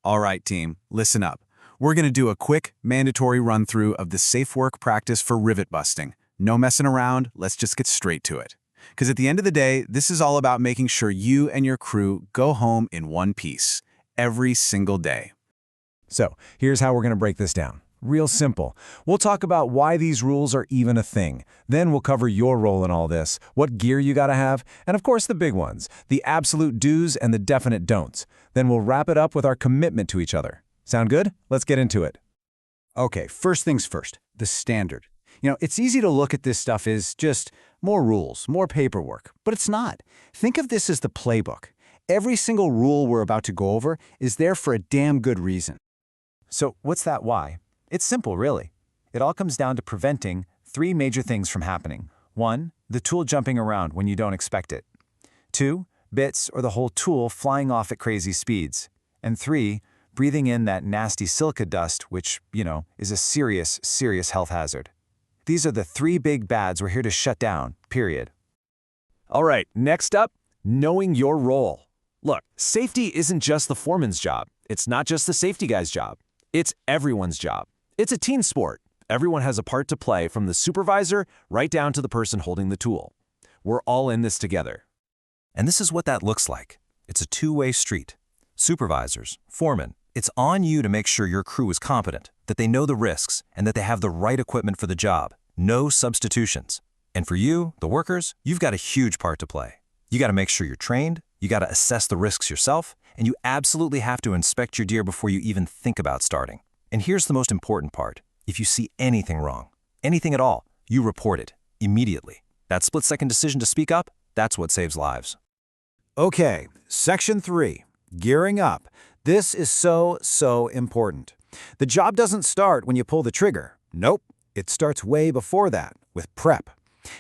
All right, team, listen up. We're going to do a quick, mandatory run-through of the safe work practice for rivet busting. No messing around, let's just get straight to it. Because at the end of the day, this is all about making sure you and your crew go home in one piece, every single day. So, here's how we're going to break this down. Real simple. We'll talk about why these rules are even a thing. Then we'll cover your role in all this, what gear you gotta have, and of course the big ones, the absolute do's and the definite don'ts. Then we'll wrap it up with our commitment to each other. Sound good? Let's get into it. Okay, first things first, the standard. It's easy to look at this stuff as just more rules, more paperwork, but it's not. Think of this as the playbook. Every single rule we're about to go over is there for a damn good reason. So, what's that why? It's simple, really. It all comes down to preventing three major things from happening. 1, the tool jumping around when you don't expect it. 2, bits or the whole tool flying off at crazy speeds. And 3, breathing in that nasty silica dust, which, is a serious, serious health hazard. These are the 3 big bads we're here to shut down, period. All right, next up, knowing your role. Look, safety isn't just the foreman's job. It's not just the safety guy's job. It's everyone's job. It's a team sport. Everyone has a part to play, from the supervisor right down to the person holding the tool. We're all in this together. And this is what that looks like. It's a two-way street. Supervisors, foremen, it's on you to make sure your crew is competent, that they know the risks, and that they have the right equipment for the job. No substitutions. And for you, the workers, you've got a huge part to play. You got to make sure you're trained, you got to assess the risks yourself, and you absolutely have to inspect your gear before you even think about starting. And here's the most important part. If you see anything wrong, anything at all, you report it immediately. That split-second decision to speak up, that's what saves lives. Okay, Section 3, gearing up. This is so important. The job doesn't start when you pull the trigger. Nope, it starts way before that, with prep.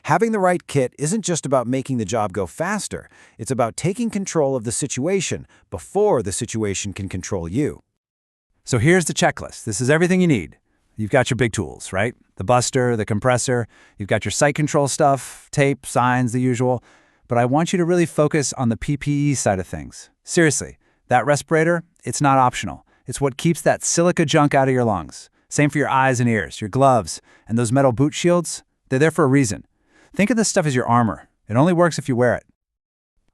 Having the right kit isn't just about making the job go faster. It's about taking control of the situation before the situation can control you. So here's the checklist. This is everything you need. You've got your big tools, right? The buster, the compressor, you've got your site control stuff, tape, signs, the usual. But I want you to really focus on the PPE side of things. Seriously, that respirator, it's not optional. It's what keeps that silica junk out of your lungs. Same for your eyes and ears, your gloves, and those metal boot shields. They're there for a reason. Think of this stuff as your armor. It only works if you wear it.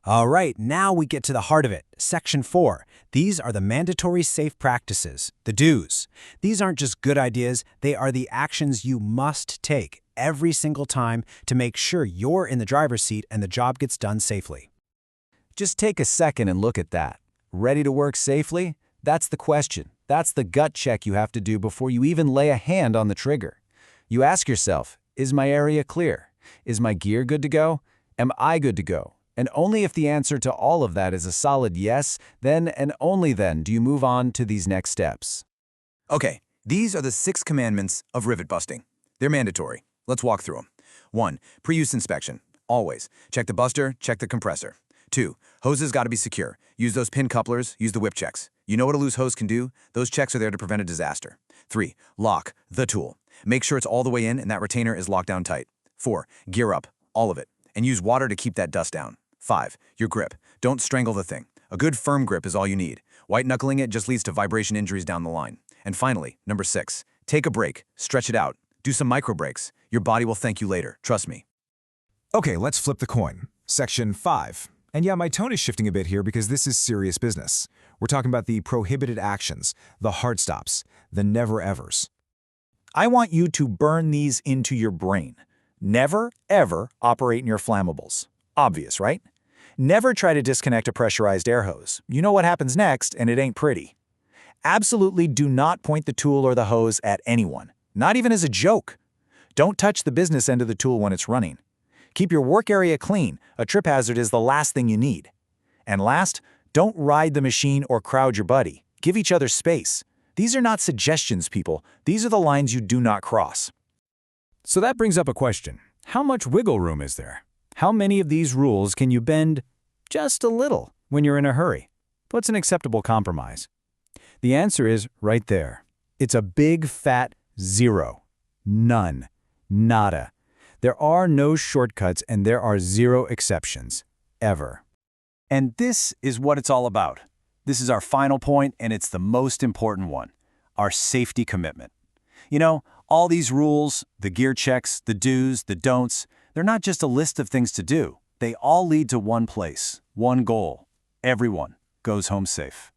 All right, now we get to the heart of it. Section 4. These are the mandatory safe practices, the do's. These aren't just good ideas, they are the actions you must take every single time to make sure you're in the driver's seat and the job gets done safely. Just take a second and look at that. Ready to work safely? That's the question. That's the gut check you have to do before you even lay a hand on the trigger. You ask yourself, is my area clear? Is my gear good to go? Am I good to go? And only if the answer to all of that is a solid yes, then and only then do you move on to these next steps. Okay, these are the 6 commandments of rivet busting. They're mandatory. Let's walk through them. 1. Pre-use inspection. Always. Check the buster, check the compressor. 2. Hoses got to be secure. Use those pin couplers, use the whip checks. You know what a loose hose can do? Those checks are there to prevent a disaster. 3. Lock the tool. Make sure it's all the way in and that retainer is locked down tight. 4. Gear up, all of it, and use water to keep that dust down. 5. Your grip. Don't strangle the thing. A good firm grip is all you need. White knuckling it just leads to vibration injuries down the line. And finally, number 6. Take a break, stretch it out, do some micro breaks. Your body will thank you later, trust me. Okay, let's flip the coin. Section 5. And yeah, my tone is shifting a bit here because this is serious business. We're talking about the prohibited actions, the hard stops, the never-evers. I want you to burn these into your brain. Never, ever operate in your flammables. Obvious, right? Never try to disconnect a pressurized air hose. You know what happens next, and it ain't pretty. Absolutely do not point the tool or the hose at anyone, not even as a joke. Don't touch the business end of the tool when it's running. Keep your work area clean. A trip hazard is the last thing you need. And last, don't ride the machine or crowd your buddy. Give each other space. These are not suggestions, people. These are the lines you do not cross. So that brings up a question. How much wiggle room is there? How many of these rules can you bend just a little when you're in a hurry? What's an acceptable compromise? The answer is right there. It's a big fat 0. None. Nada. There are no shortcuts and there are 0 exceptions. Ever. And this is what it's all about. This is our final point, and it's the most important one, our safety commitment. You know, all these rules, the gear checks, the do's, the don'ts, they're not just a list of things to do. They all lead to one place, one goal. Everyone goes home safe.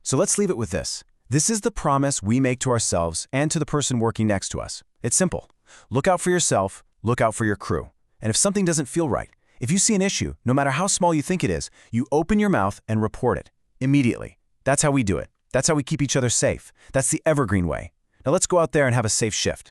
So let's leave it with this. This is the promise we make to ourselves and to the person working next to us. It's simple. Look out for yourself, look out for your crew. And if something doesn't feel right, if you see an issue, no matter how small you think it is, you open your mouth and report it immediately. That's how we do it. That's how we keep each other safe. That's the evergreen way. Now let's go out there and have a safe shift.